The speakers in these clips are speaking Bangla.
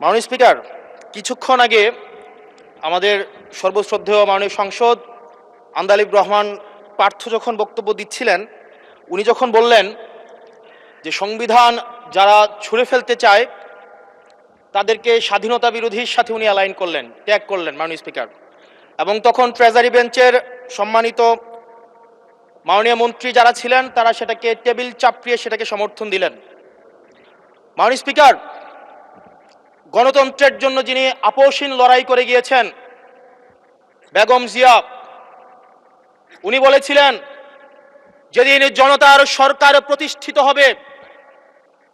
মাননীয় স্পিকার, কিছুক্ষণ আগে আমাদের সর্বশ্রদ্ধেয় মাননীয় সংসদ আন্দালিব রহমান পার্থ যখন বক্তব্য দিচ্ছিলেন, উনি যখন বললেন যে সংবিধান যারা ছুঁড়ে ফেলতে চায় তাদেরকে স্বাধীনতা বিরোধীর সাথে উনি অ্যালাইন করলেন, ট্যাগ করলেন মাননীয় স্পিকার। এবং তখন ট্রেজারি বেঞ্চের সম্মানিত মাননীয় মন্ত্রী যারা ছিলেন তারা সেটাকে টেবিল চাপড়িয়ে সেটাকে সমর্থন দিলেন। মাননীয় স্পিকার, গণতন্ত্রের জন্য যিনি আপোষহীন লড়াই করে গিয়েছেন বেগম জিয়া, উনি বলেছিলেন যেদিন জনতার সরকার প্রতিষ্ঠিত হবে,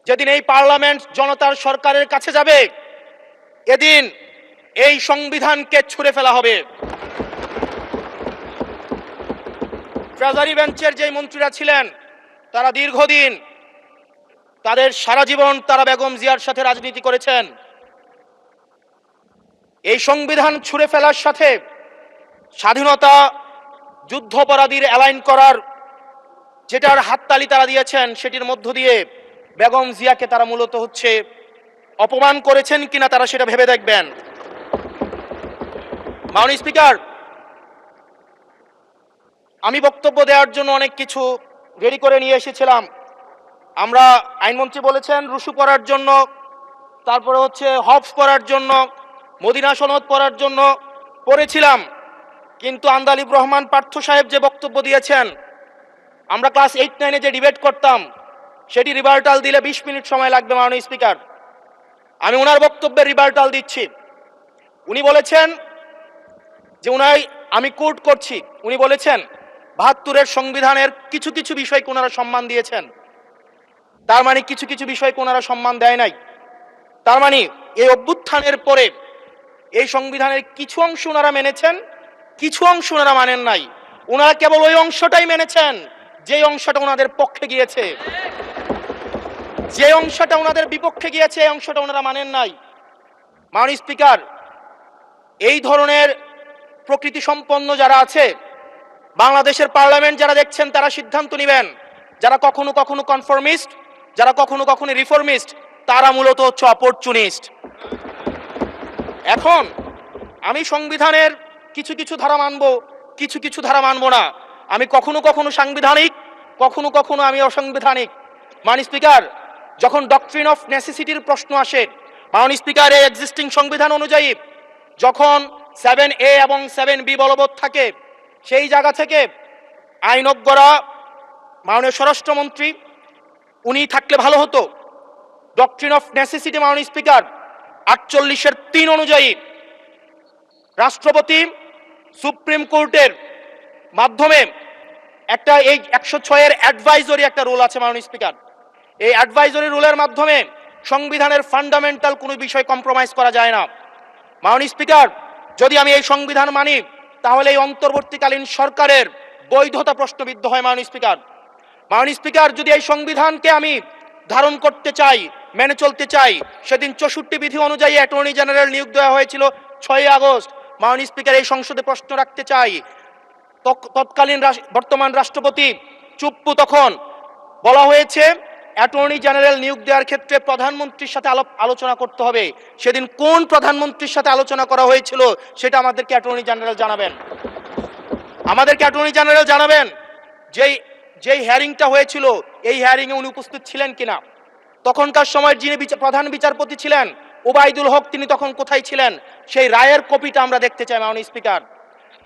যেদিন এই পার্লামেন্ট জনতার সরকারের কাছে যাবে, এদিন এই সংবিধানকে ছুঁড়ে ফেলা হবে। ট্রেজারি বেঞ্চের যে মন্ত্রীরা ছিলেন তারা দীর্ঘদিন, তাদের সারা জীবন তারা বেগম জিয়ার সাথে রাজনীতি করেছেন। এই সংবিধান ছুঁড়ে ফেলার সাথে স্বাধীনতা যুদ্ধাপরাধীর অ্যালাইন করার যেটার হাততালি তারা দিয়েছেন, সেটির মধ্য দিয়ে বেগম জিয়াকে তারা মূলত অপমান করেছেন কিনা তারা সেটা ভেবে দেখবেন। মাননীয় স্পিকার, আমি বক্তব্য দেওয়ার জন্য অনেক কিছু রেডি করে নিয়ে এসেছিলাম। আমরা আইনমন্ত্রী বলেছেন রুশু পড়ার জন্য, তারপরে হবস পড়ার জন্য, মদিনা সনদ পড়ার জন্য পড়েছিলাম, কিন্তু আন্দালিব রহমান পার্থ সাহেব যে বক্তব্য দিয়েছেন, আমরা ক্লাস 8-9-এ যে ডিবেট করতাম সেটি রিভার্টাল দিলে 20 মিনিট সময় লাগবে। মাননীয় স্পিকার, আমি ওনার বক্তব্যের রিভার্টাল দিচ্ছি। উনি বলেছেন যে আমি কোট করছি, উনি বলেছেন ৭২-এর সংবিধানের কিছু কিছু বিষয়কে ওনারা সম্মান দিয়েছেন। তার মানে কিছু কিছু বিষয়কে ওনারা সম্মান দেয় নাই। তার মানে এই অভ্যুত্থানের পরে এই সংবিধানের কিছু অংশ ওনারা মেনেছেন, কিছু অংশ ওনারা মানেন নাই। ওনারা কেবল ওই অংশটাই মেনেছেন যে অংশটা ওনাদের পক্ষে গিয়েছে, যে অংশটা ওনাদের বিপক্ষে গিয়েছে এই অংশটা ওনারা মানেন নাই। মাননীয় স্পিকার, এই ধরনের প্রকৃতি সম্পন্ন যারা আছে বাংলাদেশের পার্লামেন্ট যারা দেখছেন তারা সিদ্ধান্ত নেবেন, যারা কখনো কখনো কনফর্মিস্ট, যারা কখনো কখনো রিফর্মিস্ট, তারা মূলত অপরচুনিস্ট। এখন আমি সংবিধানের কিছু কিছু ধারা মানব, কিছু কিছু ধারা মানব না। আমি কখনো কখনো সাংবিধানিক, কখনো কখনো আমি অসাংবিধানিক। মাননীয় স্পিকার, যখন ডক্ট্রিন অফ নেসেসিটির প্রশ্ন আসে, মাননীয় স্পিকার, এই এক্সিস্টিং সংবিধান অনুযায়ী যখন 7A এবং 7B বলবৎ থাকে, সেই জায়গা থেকে আইনজ্ঞরা, মাননীয় স্বরাষ্ট্রমন্ত্রী উনি থাকলে ভালো হতো। ডক্ট্রিন অফ নেসেসিটি মাননীয় স্পিকার 48-3 অনুযায়ী রাষ্ট্রপতি সুপ্রিম কোর্টের মাধ্যমে এই 106-এর অ্যাডভাইজরি একটা রুল আছে মাননীয় স্পিকার। এই অ্যাডভাইজরি রুলের মাধ্যমে সংবিধানের ফান্ডামেন্টাল কোনো বিষয় কম্প্রোমাইজ করা যায় না। মাননীয় স্পিকার, যদি আমি এই সংবিধান মানি তাহলে এই অন্তর্বর্তীকালীন সরকারের বৈধতা প্রশ্নবিদ্ধ হয়। মাননীয় স্পিকার, মাননীয় স্পিকার, যদি এই সংবিধানকে আমি ধারণ করতে চাই, মেনে চলতে চাই, সেদিন 64 বিধি অনুযায়ী অ্যাটর্নি জেনারেল নিয়োগ দেওয়া হয়েছিল 6 আগস্ট। মাননীয় স্পিকার, এই সংসদে প্রশ্ন রাখতে চাই, তৎকালীন বর্তমান রাষ্ট্রপতি চুপ্পু, তখন বলা হয়েছে অ্যাটর্নি জেনারেল নিয়োগ দেওয়ার ক্ষেত্রে প্রধানমন্ত্রীর সাথে আলোচনা করতে হবে। সেদিন কোন প্রধানমন্ত্রীর সাথে আলোচনা করা হয়েছিল সেটা আমাদেরকে অ্যাটর্নি জেনারেল জানাবেন। আমাদেরকে অ্যাটর্নি জেনারেল জানাবেন যেই হিয়ারিংটা হয়েছিল এই হিয়ারিং এ উনি উপস্থিত ছিলেন কিনা। তখনকার সময় যিনি প্রধান বিচারপতি ছিলেন ওবায়দুল হক, তিনি তখন কোথায় ছিলেন, সেই রায়ের কপিটা আমরা দেখতে চাই। মাননীয় স্পিকার,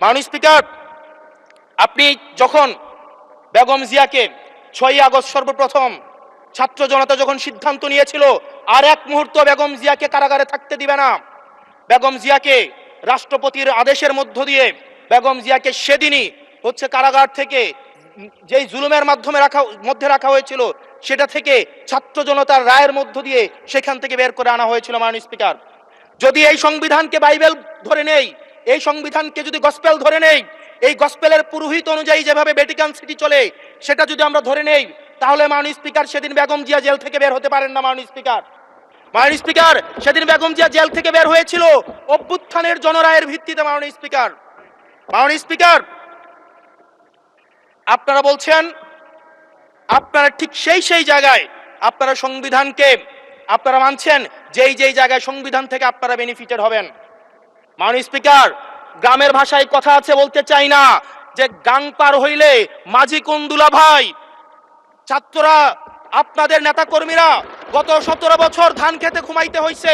মাননীয় স্পিকার, আপনি যখন বেগম জিয়াকে 6 আগস্ট সর্বপ্রথম ছাত্র জনতা যখন সিদ্ধান্ত নিয়েছিল আর এক মুহূর্ত বেগম জিয়াকে কারাগারে থাকতে দিবে না, বেগম জিয়াকে রাষ্ট্রপতির আদেশের মধ্য দিয়ে বেগম জিয়াকে সেদিনই কারাগার থেকে যেই জুলুমের মধ্যে রাখা হয়েছিল সেটা থেকে ছাত্র জনতার রায়ের মধ্য দিয়ে সেখান থেকে বের করে আনা হয়েছিল। মাননীয় স্পিকার, যদি এই সংবিধানকে বাইবেল ধরে নেই, এই সংবিধানকে যদি গসপেল ধরে নেই, এই গসপেলের পুরোহিত অনুযায়ী যেভাবে ভ্যাটিকান সিটি চলে সেটা যদি আমরা ধরে নেই, তাহলে মাননীয় স্পিকার, সেদিন বেগম জিয়া জেল থেকে বের হতে পারেন না। মাননীয় স্পিকার, মাননীয় স্পিকার, সেদিন বেগম জিয়া জেল থেকে বের হয়েছিল অভ্যুত্থানের জনরায়ের ভিত্তিতে। মাননীয় স্পিকার, মাননীয় স্পিকার, আপনারা বলছেন আপনারা ঠিক সেই জায়গায় আপনারা সংবিধানকে আপনারা মানছেন, যেই যেই জায়গায় সংবিধান থেকে আপনারা বেনিফিটেড হবেন। মাননীয় স্পিকার, গ্রামের ভাষায় কথা আছে, বলতে চাই না, যে গাং পার হইলে মাঝি কুন্দুলা ভাই। ছাত্ররা, আপনাদের নেতা কর্মীরা গত 17 বছর ধান খেতে ঘুমাইতে হয়েছে,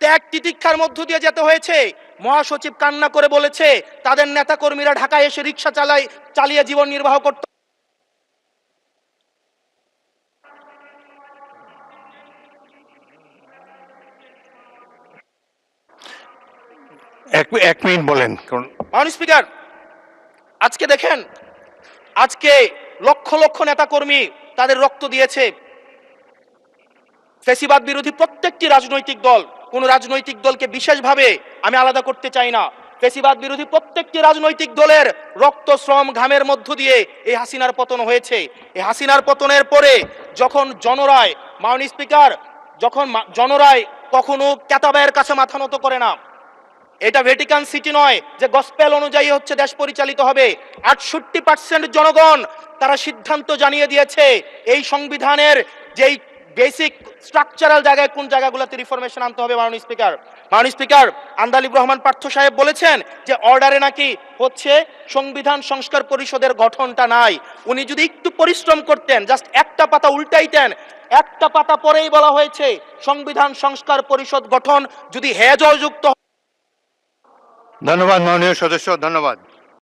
ত্যাগ তিতিক্ষার মধ্য দিয়ে যেতে হয়েছে। মহাসচিব কান্না করে বলেছে তাদের নেতা কর্মীরা ঢাকায় এসে রিক্সা চালিয়ে জীবন নির্বাহ করত। এক মিনিট বলেন। মাননীয় স্পিকার, আজকে দেখেন, আজকে লক্ষ লক্ষ নেতা কর্মী তাদের রক্ত দিয়েছে। ফ্যাসিবাদ বিরোধী প্রত্যেকটি রাজনৈতিক দল, কোন রাজনৈতিক দলকে বিশেষভাবে আমি আলাদা করতে চাই না, ফ্যাসিবাদ বিরোধী প্রত্যেকটি রাজনৈতিক দলের রক্ত, শ্রম, ঘামের মধ্য দিয়ে এই হাসিনার পতন হয়েছে। এই হাসিনার পতনের পরে যখন জনরায়, মাননীয় স্পিকার, যখন জনরায় কখনো কেতাবের কাছে মাথা নত করে না। এটা ভ্যাটিকান সিটি নয় যে গসপেল অনুযায়ী হচ্ছে দেশ পরিচালিত হবে। 68% জনগণ তারা সিদ্ধান্ত জানিয়ে দিয়েছে এই সংবিধানের যেই বেসিক স্ট্রাকচারাল জায়গায় কোন জায়গাগুলোতে রিফরমেশন আনতে হবে। মাননীয় স্পিকার, আন্দালিব রহমান পার্থ সাহেব বলেছেন যে অর্ডারে নাকি হচ্ছে সংবিধান সংস্কার পরিষদের গঠনটা নাই। উনি যদি একটু পরিশ্রম করতেন, জাস্ট একটা পাতা উল্টাইতেন, একটা পাতা পরেই বলা হয়েছে সংবিধান সংস্কার পরিষদ গঠন যদি হেজযুক্ত। ধন্যবাদ মাননীয় সদস্য, ধন্যবাদ।